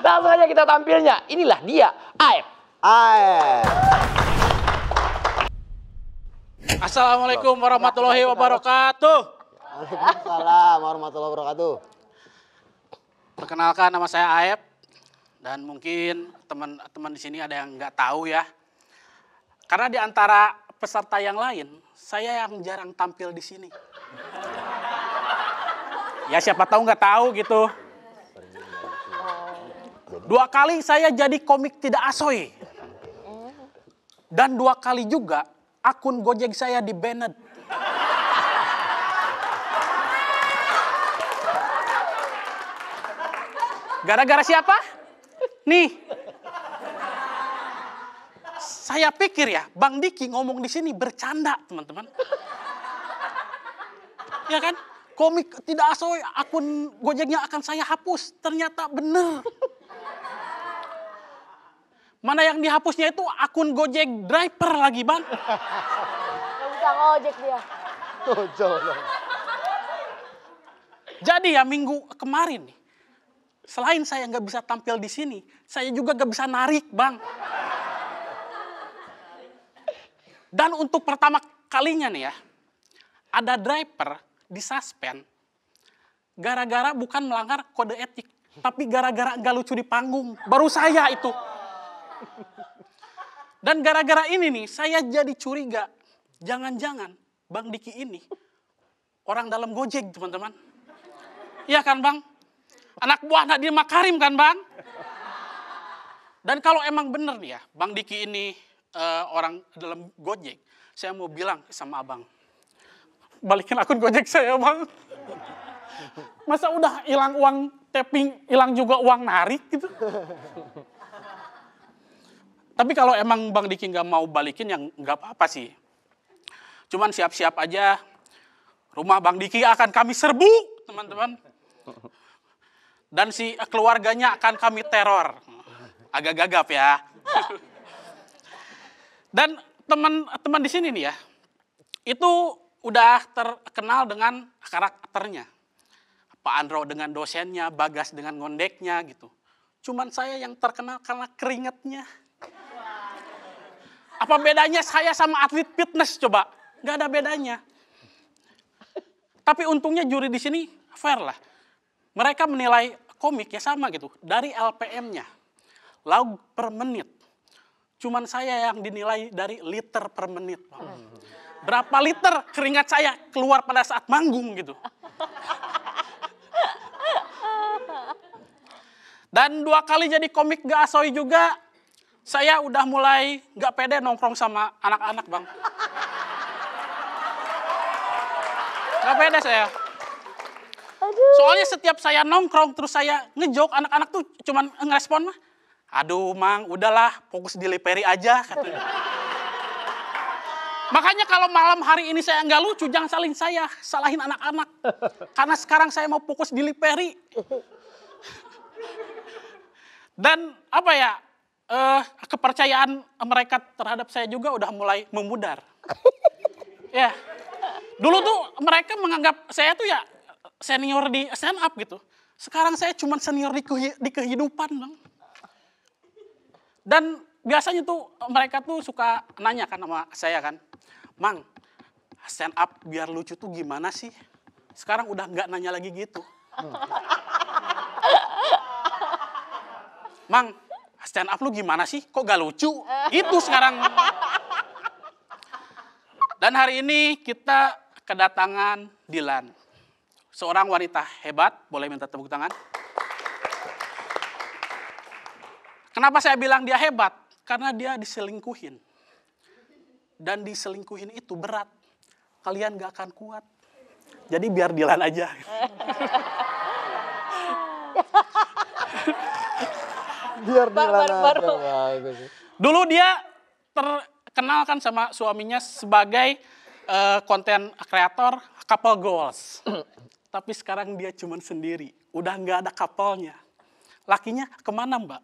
Langsung aja kita tampilnya. Inilah dia, Aep. Assalamualaikum warahmatullahi wabarakatuh. Waalaikumsalam warahmatullahi wabarakatuh. Perkenalkan, nama saya Aep. Dan mungkin teman-teman di sini ada yang nggak tahu ya. Karena di antara peserta yang lain, saya yang jarang tampil di sini. Ya siapa tahu nggak tahu gitu. 2 kali saya jadi komik tidak asoy. Dan 2 kali juga akun Gojek saya di-banned. Gara-gara siapa? Nih. Saya pikir ya, Bang Diki ngomong di sini bercanda, teman-teman. Ya kan? Komik tidak asoy, akun Gojeknya akan saya hapus. Ternyata bener. Mana yang dihapusnya itu akun Gojek driver lagi, Bang. Gak bisa ngojek dia. Jadi ya minggu kemarin nih, selain saya nggak bisa tampil di sini, saya juga nggak bisa narik, Bang. Dan untuk pertama kalinya nih ya, ada driver disuspend gara-gara bukan melanggar kode etik, tapi gara-gara nggak lucu di panggung. Baru saya itu. Dan gara-gara ini nih, saya jadi curiga. Jangan-jangan Bang Diki ini orang dalam Gojek, teman-teman. Iya kan, Bang? Anak buah Nadiem Makarim kan, Bang? Dan kalau emang bener nih ya, Bang Diki ini orang dalam Gojek, saya mau bilang sama Abang, balikin akun Gojek saya, Bang. Masa udah hilang uang tapping, hilang juga uang narik gitu. Tapi kalau emang Bang Diki nggak mau balikin, ya nggak apa-apa sih. Cuman siap-siap aja, rumah Bang Diki akan kami serbu, teman-teman. Dan si keluarganya akan kami teror. Agak gagap ya. Dan teman-teman di sini nih ya, itu udah terkenal dengan karakternya. Pak Andro dengan dosennya, Bagas dengan ngondeknya gitu. Cuman saya yang terkenal karena keringatnya. Apa bedanya saya sama atlet fitness coba? Gak ada bedanya. Tapi untungnya juri di sini fair lah. Mereka menilai komik ya sama gitu. Dari LPM-nya. Laug per menit. Cuman saya yang dinilai dari liter per menit. Berapa liter keringat saya keluar pada saat manggung gitu. Dan 2 kali jadi komik gak asoy juga, saya udah mulai gak pede nongkrong sama anak-anak, Bang. Gak pede saya. Soalnya setiap saya nongkrong terus saya ngejok, anak-anak tuh cuman ngerespon mah, aduh Mang, udahlah fokus di Liperi aja katanya. Makanya kalau malam hari ini saya nggak lucu, jangan salahin anak-anak. Karena sekarang saya mau fokus di Liperi. Dan apa ya, kepercayaan mereka terhadap saya juga udah mulai memudar. Ya, dulu tuh mereka menganggap saya tuh ya senior di stand up gitu. Sekarang saya cuma senior di kehidupan, Bang. Dan biasanya tuh mereka tuh suka nanya kan sama saya kan, Mang, stand up biar lucu tuh gimana sih? Sekarang udah nggak nanya lagi gitu. Mang, stand up lu gimana sih? Kok gak lucu? Itu sekarang. Dan hari ini kita kedatangan Dilan. Seorang wanita hebat, boleh minta tepuk tangan? Kenapa saya bilang dia hebat? Karena dia diselingkuhin. Dan diselingkuhin itu berat. Kalian gak akan kuat. Jadi biar Dilan aja. Biar baru. Dulu dia terkenal kan sama suaminya sebagai konten kreator couple goals. Tapi sekarang dia cuma sendiri. Udah nggak ada couple-nya. Lakinya kemana, Mbak?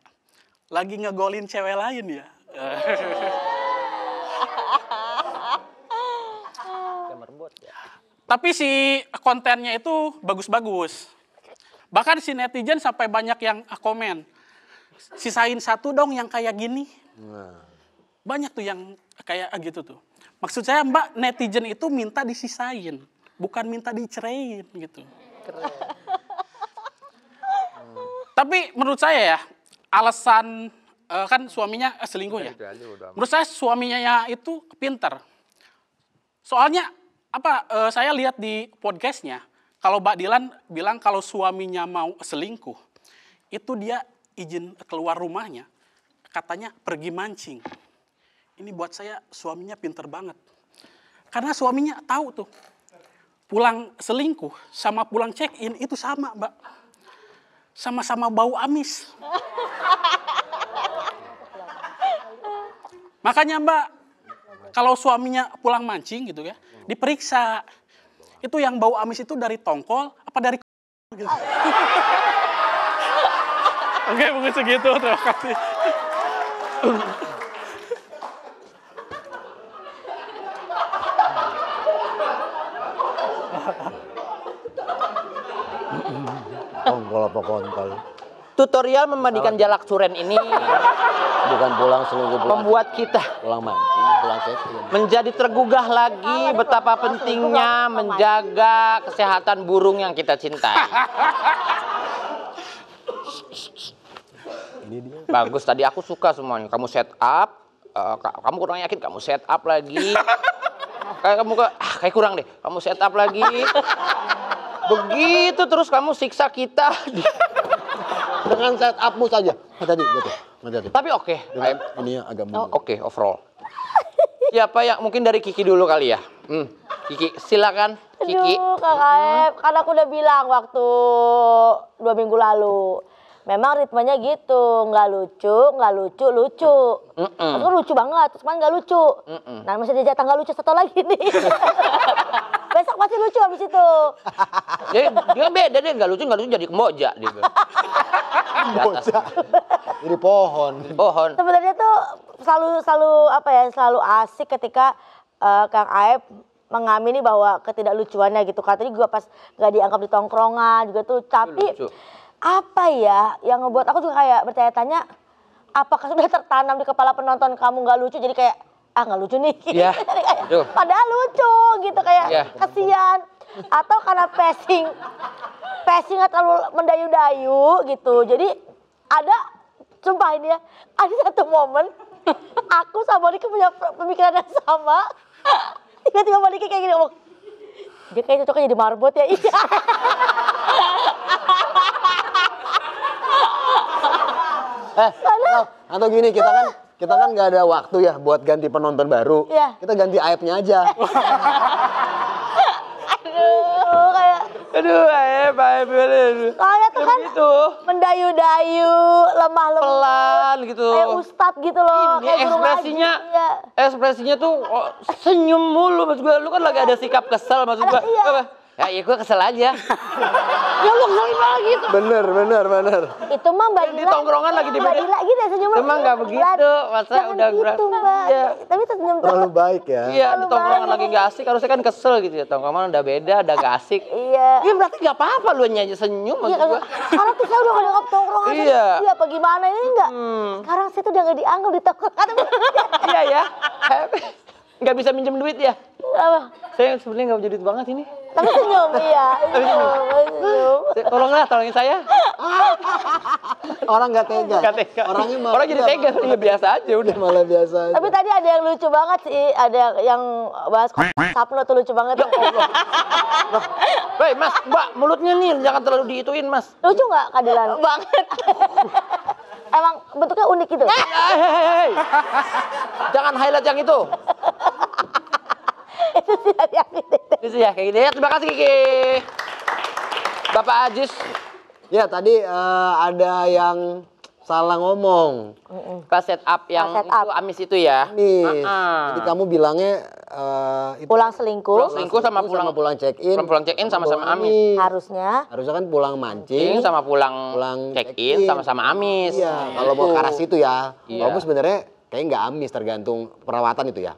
Lagi ngegolin cewek lain ya? Tapi si kontennya itu bagus-bagus. Bahkan si netizen sampai banyak yang komen. sisain satu dong yang kayak gini. Nah. Banyak tuh yang kayak gitu tuh. Maksud saya Mbak, netizen itu minta disisain, bukan minta diceraiin gitu. Tapi menurut saya ya, alasan kan suaminya selingkuh ya. Menurut saya suaminya itu pinter. Soalnya saya lihat di podcastnya, kalau Mbak Dilan bilang kalau suaminya mau selingkuh, itu dia izin keluar rumahnya, katanya pergi mancing. Ini buat saya suaminya pinter banget. Karena suaminya tahu tuh, pulang selingkuh sama pulang check-in itu sama, Mbak. Sama-sama bau amis. Makanya Mbak, kalau suaminya pulang mancing gitu ya, diperiksa. Itu yang bau amis itu dari tongkol apa dari gitu. Oke, mungkin segitu. Terima kasih. Tongkol apa kontol? Tutorial memandikan jalak suren ini Bukan pulang selingkuh, membuat kita pulang mancing, pulang check-in. menjadi tergugah lagi betapa pentingnya menjaga kesehatan burung yang kita cintai. Ini dia. Bagus, tadi aku suka semuanya. Kamu set up, kamu kurang yakin, kamu set up lagi. Kayak kurang deh, kamu set up lagi. Begitu terus kamu siksa kita. Dengan set upmu saja. Hati-hati, gitu. Hati-hati. Tapi oke. Dengan ininya agak mundur. Oke, overall. Siapa yang mungkin dari Kiki dulu kali ya? Kiki, silakan. Kiki. Aduh, Kak Aep, kan aku udah bilang waktu 2 minggu lalu. Memang ritmenya gitu, nggak lucu, lucu. Aku lucu banget, cuman nggak lucu. Nah, masih ada jatah nggak lucu satu lagi nih. Besok pasti lucu habis itu. Dia beda, dia nggak lucu jadi kemboja. Dia. Di atas. Jadi pohon. Pohon. Sebenarnya tuh selalu asik ketika Kang Aep mengamini bahwa ketidaklucuannya gitu. Katanya juga pas nggak dianggap di tongkrongan juga tuh. Tapi lucu. Apa ya yang ngebuat aku juga kayak bertanya-tanya, apakah sudah tertanam di kepala penonton kamu nggak lucu jadi kayak nggak lucu nih. Iya. Padahal lucu gitu kayak kasihan. Atau karena passing terlalu mendayu-dayu gitu. Jadi ada, sumpah ini ya, ada satu momen aku sama Diki punya pemikiran yang sama. Tiba-tiba Mbak Diki kayak gini ngomong, dia kayak cocoknya jadi marbot ya. Iya. Atau gini, kita kan nggak ada waktu ya buat ganti penonton baru. Iya. Kita ganti Aepnya aja. Aduh, Aep. Kayak tuh kan Gitu. mendayu-dayu, lemah lembut. Pelan gitu. Kayak ustad gitu loh. Ini kayak guru ekspresinya, ngaji. Iya. ekspresinya tuh senyum mulu maksud gue. Lu kan lagi ada sikap kesel maksud gue. Iya. Apa? Ya gue kesel aja. Ya lu keselin lagi tuh. Bener. Itu mah Mbak Di Dila. tongkrongan lagi di Mbak Dila gitu ya senyumnya. Emang nggak begitu, masa Jangan udah gitu, berat. Mbak. Iya. Tapi senyum Terlalu baik ya. Iya, di Terlalu tongkrongan baik. lagi gak asik, harusnya kan kesel gitu ya. Tongkrongan udah beda, udah gak asik. Iya. Ya berarti gak apa-apa lu nyanyi senyum Iya maksud kan. gue. Karena tuh saya udah gak dianggap tongkrongan. Iya. Iya apa gimana ini enggak. Sekarang saya tuh udah gak dianggap di tongkrongan. Iya ya. Gak bisa minjem duit ya. Apa? Saya sebenarnya gak punya duit banget ini. Tapi senyum, iya. Senyum. Tolongin saya. Orang nggak tega. Gak tega. Orangnya malah Orang jadi tega, ya biasa aja udah. malah biasa aja. Tapi tadi ada yang lucu banget sih. Ada yang bahas Sapno tuh lucu banget. Woi mas, mbak mulutnya nih jangan terlalu diituin mas. Lucu nggak Kadilan? Banget. Emang bentuknya unik gitu? Hei. Jangan highlight yang itu. Itu sih dari yang ini. Itu ya kayak gitu ya. Terima kasih Kiki. Bapak Ajis. Ya tadi ada yang salah ngomong. Pas setup yang Pas setup. itu amis itu ya. Nih, jadi kamu bilangnya itu Pulang selingkuh. Selingkuh sama pulang check-in. pulang check-in sama-sama amis. Harusnya. Harusnya kan pulang mancing. Sama pulang check-in sama-sama amis. Iya, kalau mau ke arah situ ya. Iya. Kamu sebenarnya kayak nggak amis tergantung perawatan itu ya.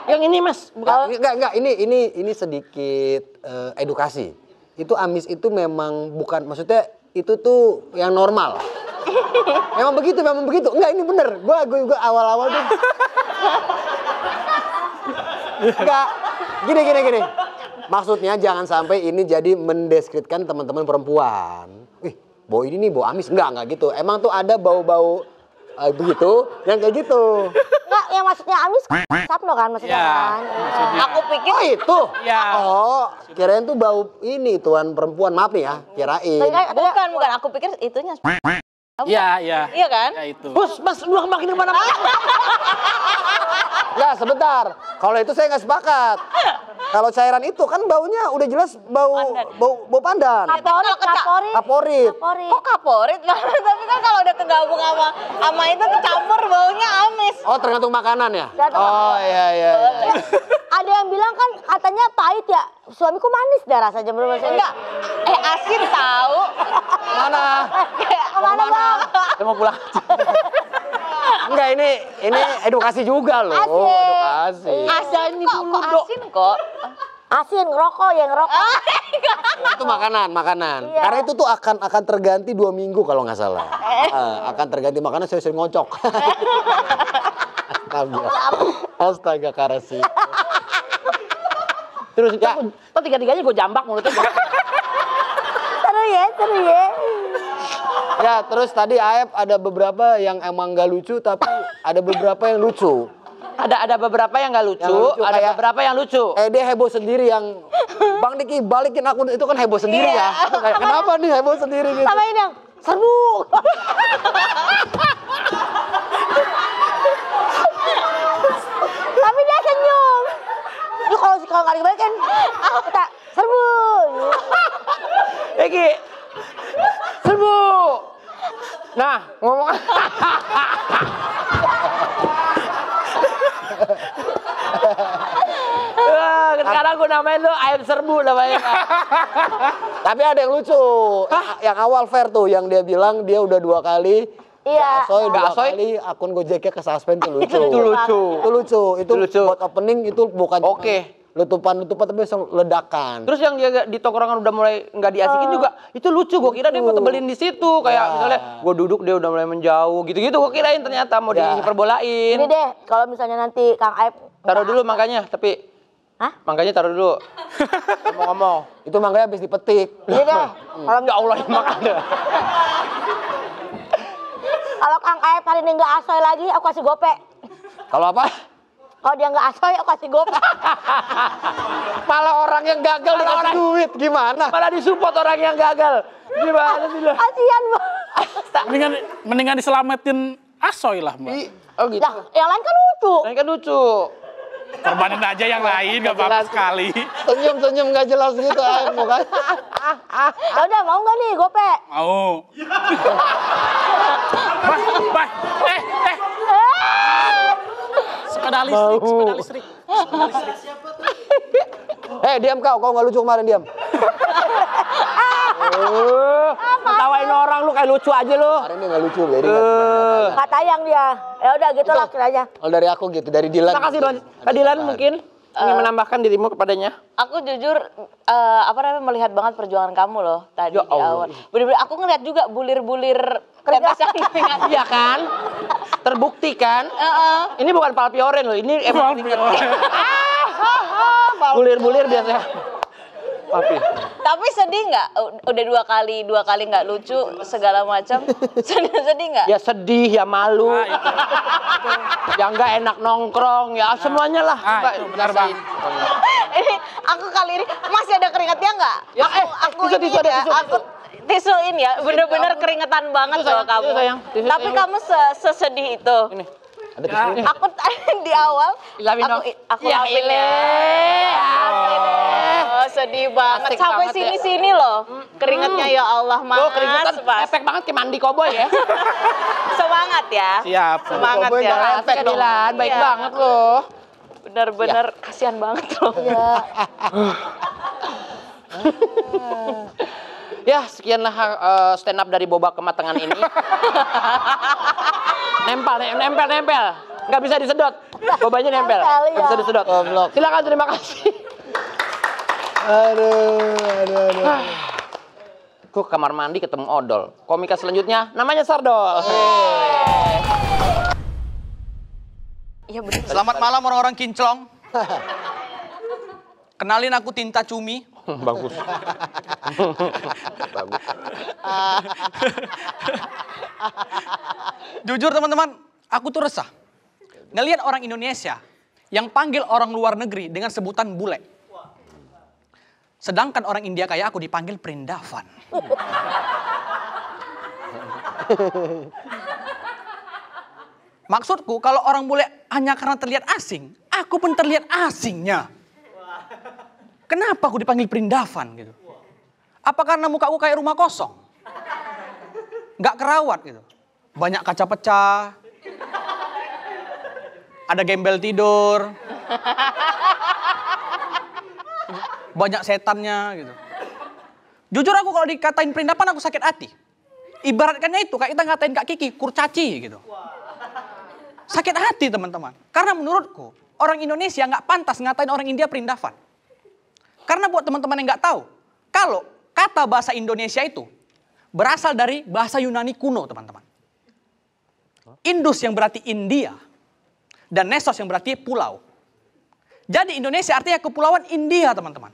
Yang ini mas. Enggak, ini sedikit edukasi. Itu amis itu memang bukan, maksudnya itu tuh yang normal. Memang begitu. Enggak, ini bener. Gue juga awal-awal tuh. Enggak. Gini. Maksudnya jangan sampai ini jadi mendeskripsikan teman-teman perempuan. Bau ini nih, bau amis. Enggak gitu. Emang tuh ada bau-bau begitu, yang kayak gitu. Enggak, yang maksudnya amis sapno kan maksudnya kan. Aku pikir Itu. Ya. Oh, kirain tuh bau ini tuan perempuan. Maaf nih ya, kirain. bukan. Aku pikir itunya. Iya. Iya kan? Ya itu. Mas, lu makin kemana-mana. Enggak, sebentar. Kalau itu saya nggak sepakat. Kalau cairan itu kan baunya udah jelas bau pandan. Kaporit. Kaporit. Kok kaporit? Tapi kan kalau udah kegabung sama itu kecampur baunya amis. Oh, tergantung makanan ya? Tergantung Oh, iya. Ada yang bilang kan katanya pahit ya. Suamiku manis dah rasanya belum saya. Enggak. Asin tahu. Mana? Kemana bang? Saya mau pulang. Enggak, ini edukasi juga loh. Asin. Edukasi. Asin kok asin kok. Asin, ngerokok ya ngerokok. Itu makanan. Iya. Karena itu tuh akan terganti 2 minggu kalau nggak salah. Akan terganti makanan saya sering ngocok. Astaga Karasi. Terus ya, kok tiga-tiganya gue jambak mulutnya. Seru ya. Ya, terus tadi Aep ada beberapa yang emang nggak lucu, tapi ada beberapa yang lucu. Ada beberapa yang nggak lucu, ada kayak- beberapa yang lucu. Dia heboh sendiri yang Bang Diki balikin akun itu kan heboh sendiri ya. Kayak, kenapa nih heboh sendiri gitu? Sama ini yang serbu. Tapi dia senyum. Ini kalau nggak dibalikin, kita serbu. Eki, serbu. Nah, ngomong. Sekarang gue namain lu ayam serbu namanya. Tapi ada yang lucu. Yang awal fair tuh, yang dia bilang dia udah 2 kali. Iya. Dua Gasoy. kali akun Gojeknya ke suspend tuh lucu. Itu lucu. Itu lucu. Itu lucu. buat opening itu bukan cuma Oke. letupan tapi langsung ledakan. Terus yang dia di tongkrongan udah mulai nggak diasikin juga, itu lucu. Gue kira dia mau tebelin di situ, kayak misalnya gue duduk dia udah mulai menjauh, gitu-gitu. Gue kirain ternyata mau dihiperbolain. Ini deh, kalau misalnya nanti Kang Aep Taruh dulu makanya, tapi Hah? makanya taruh dulu. Ngomong-ngomong. Itu makanya habis dipetik. Ini deh, kalau Ya Allah, yang makanya. kalau Kang Aep hari ini nggak asoy lagi, aku kasih gope. Kalau apa? Kalau dia nggak asoy, aku kasih gope. Malah orang yang gagal dikasih duit gimana? Malah disupport orang yang gagal. Gimana sih lo? Kasian banget. Mendingan diselamatin Asoy lah, Mbak. Oh gitu. Lah, yang lain kan lucu. Ini kan lucu. Korbanin aja yang lain, gak apa-apa sekali. Senyum nggak jelas gitu mukanya. Ya udah, mau nggak nih gope? Mau. Bah. Sepeda listrik. Diam kau nggak lucu kemarin diam. Ketawain orang lu kayak lucu aja lu. Kemarin dia nggak lucu, jadi Nggak tayang dia. Ya udah gitu lah kiranya. kalau dari aku gitu, dari Dilan. Terima kasih Kak Dilan, mungkin ingin menambahkan dirimu kepadanya. Aku jujur melihat banget perjuangan kamu loh tadi Ya di Allah. awal. Bener-bener aku ngeliat juga bulir-bulir tetes yang keringat. Iya kan? Terbukti kan? Ini bukan palpioren loh, ini emang bulir-bulir biasanya. Papi. Tapi sedih nggak? Udah dua kali nggak lucu segala macam. Sedih nggak? Ya sedih, ya malu. Ya nggak enak nongkrong, ya semuanya lah. Itu benar, Bang. Ini aku kali ini masih ada keringatnya nggak? Ya, aku tisu, ini tisu, ada ya, tisu, aku tisuin ya, bener-bener keringetan banget Tisu, sayang, loh kamu. tisu, sayang, tisu, Tapi sayang. kamu sesedih itu. Ini. Ada tisu. Aku di awal, Ilapin dong. aku Ya lapin ile. Oh, sedih banget. Asik Sampai banget ya. sini-sini loh. Keringetnya ya Allah, Mas. Tuh keringetan, Mas. efek banget kayak mandi koboi ya. Semangat ya. Siap. Semangat Koboi ya. jangan efek dong. Dilan, baik Iya. banget loh. Bener-bener kasihan banget loh. Ya, sekianlah stand up dari Boba Kematangan ini. Nempel. Nggak bisa disedot. Bobanya nempel. Nggak bisa disedot. Goblok. Silakan, terima kasih. Aduh. Gue kamar mandi ketemu odol. Komika selanjutnya namanya Sardol. Iya bener. Selamat malam orang-orang kinclong. Kenalin aku Tinta Cumi. Bagus. Bagus. Jujur teman-teman, aku tuh resah. Ngelihat orang Indonesia yang panggil orang luar negeri dengan sebutan bule. Sedangkan orang India kayak aku dipanggil Prindavan. Maksudku kalau orang bule hanya karena terlihat asing, aku pun terlihat asingnya. Kenapa aku dipanggil Prindavan gitu? Apa karena mukaku kayak rumah kosong? Nggak kerawat gitu. Banyak kaca pecah. Ada gembel tidur. Banyak setannya gitu. Jujur aku kalau dikatain Prindavan aku sakit hati. Ibaratkannya itu kayak kita ngatain Kak Kiki kurcaci gitu. Sakit hati teman-teman. Karena menurutku orang Indonesia nggak pantas ngatain orang India Prindavan. Karena buat teman-teman yang nggak tahu, kalau kata bahasa Indonesia itu berasal dari bahasa Yunani kuno teman-teman. Indus yang berarti India dan Nesos yang berarti pulau. Jadi Indonesia artinya kepulauan India teman-teman.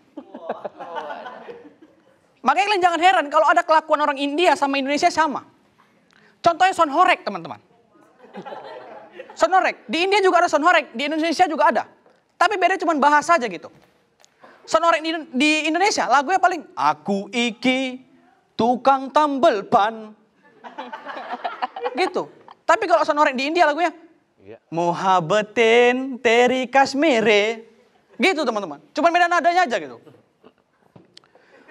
Makanya kalian jangan heran kalau ada kelakuan orang India sama Indonesia sama. Contohnya sonhorek teman-teman. Sonhorek, di India juga ada sonhorek, di Indonesia juga ada. Tapi beda cuma bahasa aja gitu. Sonhorek di Indonesia lagunya paling aku iki tukang tambel ban. Gitu. Tapi kalau sonhorek di India lagunya Muhabbatin teri Kashmire. Gitu teman-teman. Cuma beda nadanya aja gitu.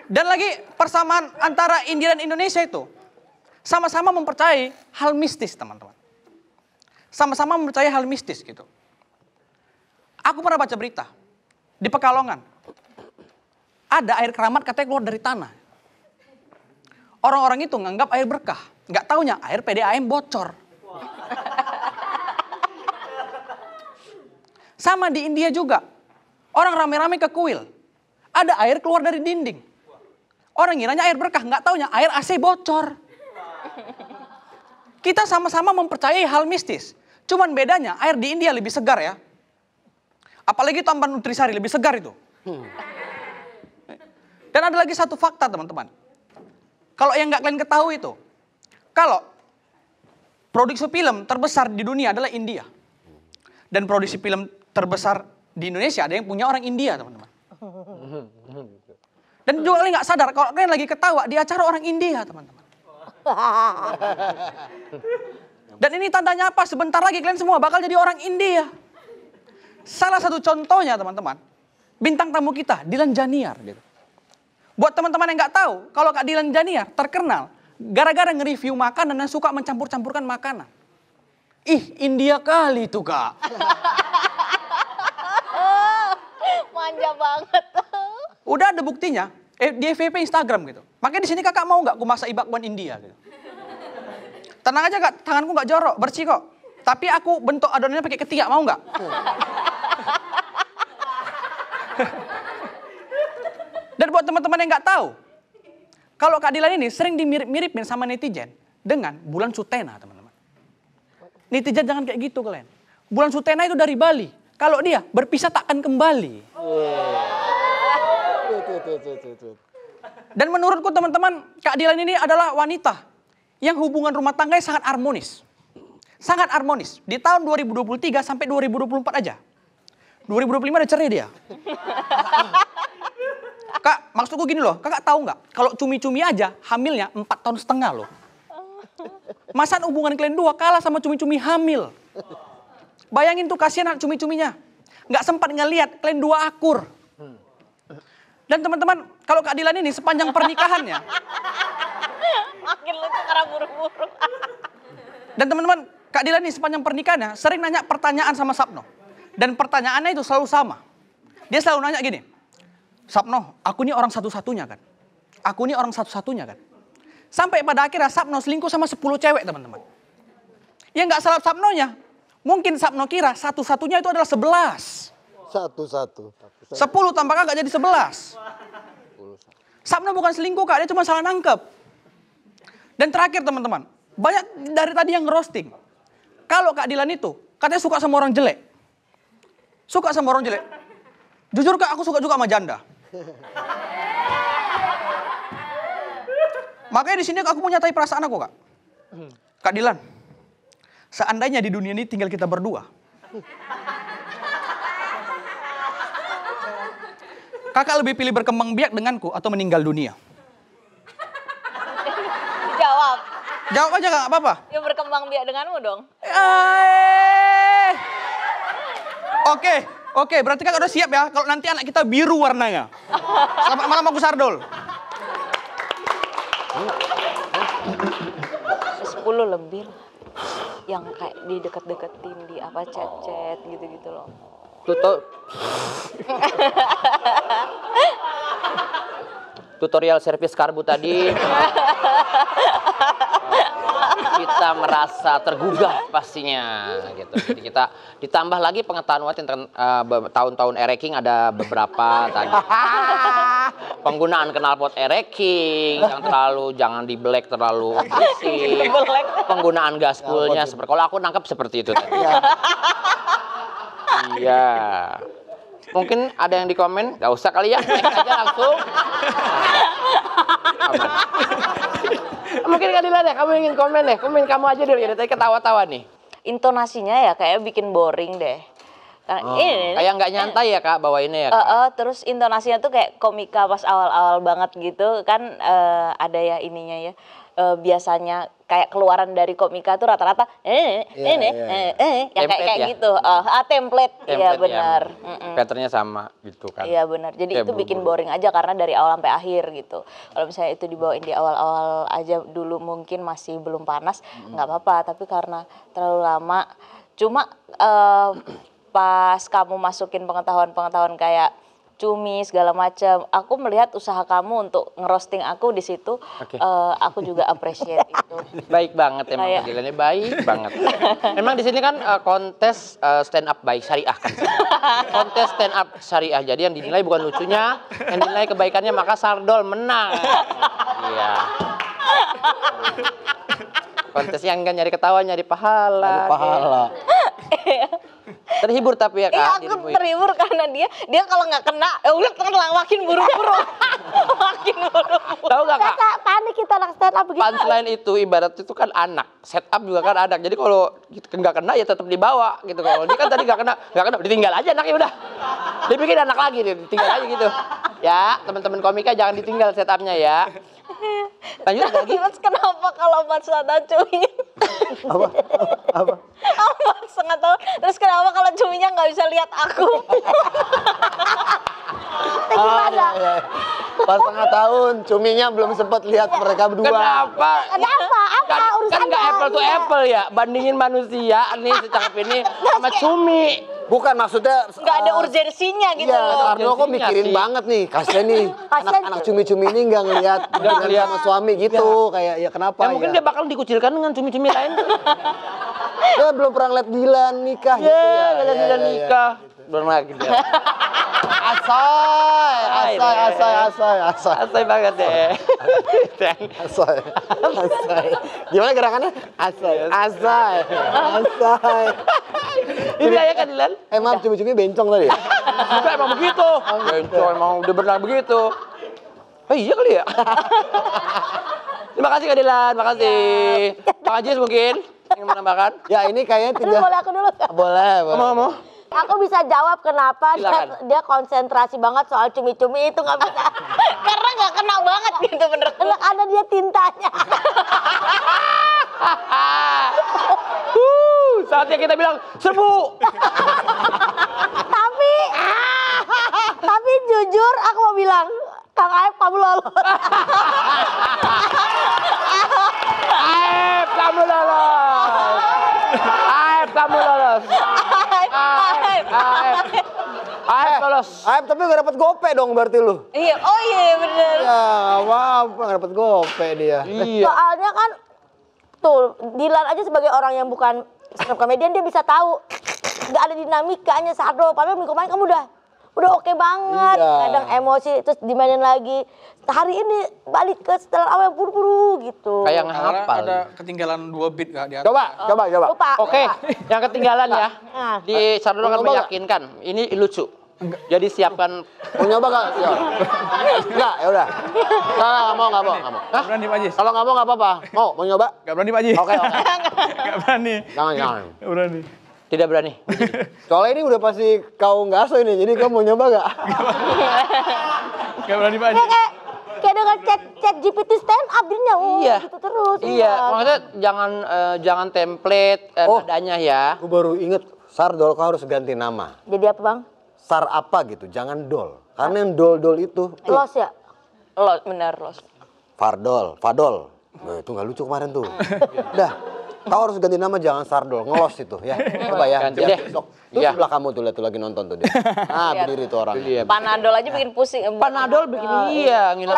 Dan lagi persamaan antara India dan Indonesia itu sama-sama mempercayai hal mistis teman-teman. Sama-sama mempercayai hal mistis gitu. Aku pernah baca berita di Pekalongan. Ada air keramat katanya keluar dari tanah. Orang-orang itu nganggap air berkah. Nggak taunya air PDAM bocor. Sama di India juga. Orang rame-rame ke kuil. Ada air keluar dari dinding. Orang ngiranya air berkah. Nggak taunya air AC bocor. Kita sama-sama mempercayai hal mistis. Cuman bedanya air di India lebih segar ya. Apalagi tambahan nutrisari lebih segar itu. Dan ada lagi satu fakta teman-teman. Kalau yang nggak kalian ketahui itu. Kalau produksi film terbesar di dunia adalah India. Dan produksi film terbesar di Indonesia ada yang punya orang India teman-teman. Dan juga kalian nggak sadar kalau kalian lagi ketawa di acara orang India teman-teman. Dan ini tandanya apa? Sebentar lagi kalian semua bakal jadi orang India. Salah satu contohnya teman-teman. Bintang tamu kita Dilan Janiar gitu. Buat teman-teman yang nggak tahu, kalau Kak Dilan Janiar terkenal gara-gara nge-review makanan dan suka mencampur-campurkan makanan. Ih, India kali itu Kak. Manja banget. Udah ada buktinya, di FYP Instagram gitu. Makanya di sini kakak mau nggak aku masak bakwan India gitu. Tenang aja Kak, tanganku nggak jorok, bersih kok. Tapi aku bentuk adonannya pakai ketiak, mau nggak? Dan buat teman-teman yang nggak tahu, kalau Kak Dilan ini sering dimirip-miripin sama netizen dengan Bulan Sutena, teman-teman. Netizen jangan kayak gitu kalian. Bulan Sutena itu dari Bali. Kalau dia berpisah takkan kembali. Dan menurutku teman-teman, Kak Dilan ini adalah wanita yang hubungan rumah tangganya sangat harmonis. Sangat harmonis. Di tahun 2023 sampai 2024 aja. 2025 udah cerai dia. Kak, maksudku gini loh, kakak tahu nggak? Kalau cumi-cumi aja hamilnya 4,5 tahun loh. Masa hubungan kalian dua kalah sama cumi-cumi hamil. Bayangin tuh kasihan anak cumi-cuminya. Nggak sempat ngelihat kalian dua akur. Dan teman-teman, kalau Kak Dilan ini sepanjang pernikahannya. Makin lucu karena buru-buru. Dan teman-teman, Kak Dilan ini sepanjang pernikahannya sering nanya pertanyaan sama Sapno. Dan pertanyaannya itu selalu sama. Dia selalu nanya gini. Sapno, aku ini orang satu-satunya kan? Aku ini orang satu-satunya kan? Sampai pada akhirnya Sapno selingkuh sama 10 cewek teman-teman. Ya nggak salah Sapnonya. Mungkin Sapno kira satu-satunya itu adalah 11. 10 tambah kakak jadi 11. Sapno bukan selingkuh Kak, dia cuma salah nangkep. Dan terakhir teman-teman, banyak dari tadi yang ngerosting. Kalau Kak Dilan itu katanya suka sama orang jelek. Suka sama orang jelek. Jujur Kak, aku suka juga sama janda. Makanya di sini aku menyatai perasaan aku, Kak. Kak Dilan, seandainya di dunia ini tinggal kita berdua. Kakak lebih pilih berkembang biak denganku atau meninggal dunia? Jawab. Jawab aja Kak, nggak apa-apa. Ya berkembang biak denganmu dong. Oke, berarti Kakak udah siap ya kalau nanti anak kita biru warnanya. Selamat malam aku Sardol. 10 lebih lah. Yang kayak dideket-deketin, di apa chat-chat gitu-gitu loh. Tutorial servis karbu tadi. Kita merasa tergugah pastinya gitu. Jadi kita ditambah lagi pengetahuan tentang tahun-tahun ereking ada beberapa tadi. Penggunaan knalpot ereking yang terlalu jangan di black terlalu fisik. Penggunaan gaspolnya seperti kalau aku nangkep seperti itu tadi. Iya. Mungkin ada yang di komen, nggak usah kali ya, next aja langsung. Mungkin Kak Dilan ya, kamu ingin komen deh, komen kamu aja dulu ya, tadi ketawa-tawa nih. Intonasinya ya kayak bikin boring deh. Kayak nggak nyantai ya Kak, bawainnya ya Kak? Terus intonasinya tuh kayak komika pas awal-awal banget gitu kan, ada ya ininya ya. Biasanya kayak keluaran dari komika tuh rata-rata yang kayak gitu. Template, iya benar. Patternnya sama gitu kan. Iya benar. Jadi kayak itu bikin boring aja karena dari awal sampai akhir gitu. Kalau misalnya itu dibawain di awal-awal aja dulu mungkin masih belum panas, nggak apa-apa. Tapi karena terlalu lama, cuma pas kamu masukin pengetahuan-pengetahuan kayak cumi segala macam, aku melihat usaha kamu untuk ngerosting aku di situ. Aku juga appreciate itu. Baik banget emang Dilannya, baik banget. Emang di sini kan kontes stand up baik syariah kan. Kontes stand up syariah. Jadi yang dinilai bukan lucunya, yang dinilai kebaikannya, maka Sardol menang. Iya. Kontes yang enggak nyari ketawa, nyari pahala. Nyari pahala. Terhibur tapi ya Kak. Iya aku terhibur karena dia kalau nggak kena, udah makin buru-buru. Makin buru-buru. Tahu nggak Kak? Panik kita anak stand up begitu. Punchline itu ibarat itu kan anak, setup juga kan anak. Jadi kalau nggak kena ya tetap dibawa gitu. Kalau dia kan tadi nggak kena, ditinggal aja anaknya udah. Dibikin anak lagi, ditinggal aja gitu. Ya teman-teman komika jangan ditinggal setupnya ya. Lanjut lagi. Mas kenapa kalau pas ada cuminya? Apa? Mas nggak tahu. Terus kenapa kalau cuminya nggak bisa lihat aku? Gimana? Iya. Pas tengah tahun, cuminya belum sempat lihat mereka berdua. Kenapa? Kenapa? Apa Kan urusannya? nggak apple to apple ya. Bandingin manusia nih secakep ini sama cumi. Bukan maksudnya Nggak ada urgensinya gitu. Iya, Sardo kok mikirin sih. banget nih. Kasian nih. Anak-anak cumi-cumi ini nggak ngelihat sama suami gitu. Kayak ya kenapa Ya mungkin dia bakal dikucilkan dengan cumi-cumi lain. Dia belum pernah ngeliat Dilan nikah gitu ya. Dilan nikah. Belum lagi dia. Asai banget deh. Asai. Gimana gerakannya? Asai. Ini ya kan Dilan? Maaf cumi-cumi bencong tadi ya? Bukan emang begitu. Bencong emang udah benar begitu. Oh iya kali ya. Terima kasih Kak Dilan, makasih. Pak Ajis mungkin ingin menambahkan? Ya ini kayaknya Terus boleh aku dulu? Boleh. Mau. Aku bisa jawab kenapa Silakan. dia konsentrasi banget soal cumi-cumi itu nggak bisa. Karena nggak kena banget gitu bener. Ada dia tintanya. Saatnya kita bilang serbu. Tapi jujur aku mau bilang, Kang Aep kamu lolos. Aep kamu lolos. Aep kamu lolos. Aep lolos. Aep tapi gak dapet gope dong berarti lu. Iya, oh iya bener. Ya apa gak dapet gope dia. Iya. Soalnya kan tuh Dilan aja sebagai orang yang bukan stand up comedian dia bisa tahu nggak ada dinamikanya Sardo. Padahal minggu kemarin kamu udah udah oke banget. Iya. Kadang emosi terus dimainin lagi. Hari ini balik ke setelan awal buru-buru gitu. Kayak Karena ngehafal. ada ketinggalan 2 beat gak di atas. Coba. Lupa. Oke, yang ketinggalan ya. Nah. Di Sardol akan Mau nyoba nggak? meyakinkan. Ini lucu. Jadi siapkan. Mau nyoba gak? Ya. Enggak, ya udah. Nggak mau. Gak berani Pak Jis. Kalau nggak mau nggak apa-apa. Mau nyoba? Gak berani Pak Jis. Oke. Gak berani. Jangan. Gak berani. Tidak berani. Soalnya ini udah pasti kau ngaso ini, jadi kau mau nyoba gak? Gak berani Pak Jis. Kayak dengan chat GPT stand up dirinya. Iya. Gitu terus. Iya, maksudnya jangan template nadanya ya. Aku baru inget, Sardol kau harus ganti nama. Jadi apa bang? Sar apa gitu, jangan Dol. Karena yang Dol itu, Los ya? Lo bener lo. Fadol. Nah, itu nggak lucu kemarin tuh. Udah, kau harus ganti nama, jangan Sardol, ngelos itu ya. Coba ya, Ganti biar deh. besok. Tuh Iya. sebelah kamu tuh, lihat tuh lagi nonton tuh dia. Nah, berdiri tuh orang. Iya. Panadol aja bikin pusing. Panadol bikin iya ngilang.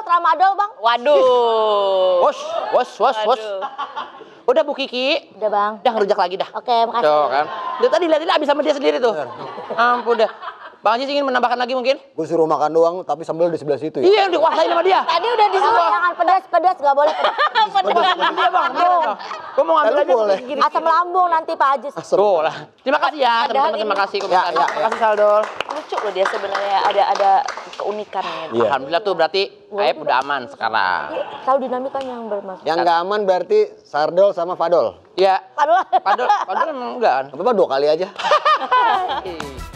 Tramadol bang? Waduh. Wos. Udah Bu Kiki. Udah bang. Udah ngerujak lagi dah. Oke, makasih. Tuh kan. Dia tadi lihat habis sama dia sendiri tuh. Ampun dah. Bang Haji ingin menambahkan lagi mungkin? Gue suruh makan doang, tapi sambal di sebelah situ ya. Iya, dikuasain sama dia. Tadi udah disuruh. Jangan pedas, gak boleh pedas. Iya bang, gue mau ngambil Lalu aja boleh. gini. Asam lambung nanti Pak Ajis. Tuh lah. Terima kasih ya teman-teman, terima kasih komentarnya. Terima kasih Saldol. Lucu loh dia sebenarnya ada keunikan gitu. Iya. Alhamdulillah tuh berarti Aep udah aman sekarang. Tahu dinamikanya yang bermaksud. Yang nggak aman berarti Sardol sama Fadol. Iya. Aduh. Padol emang enggak kan? Apa-apa 2 kali aja. Oke.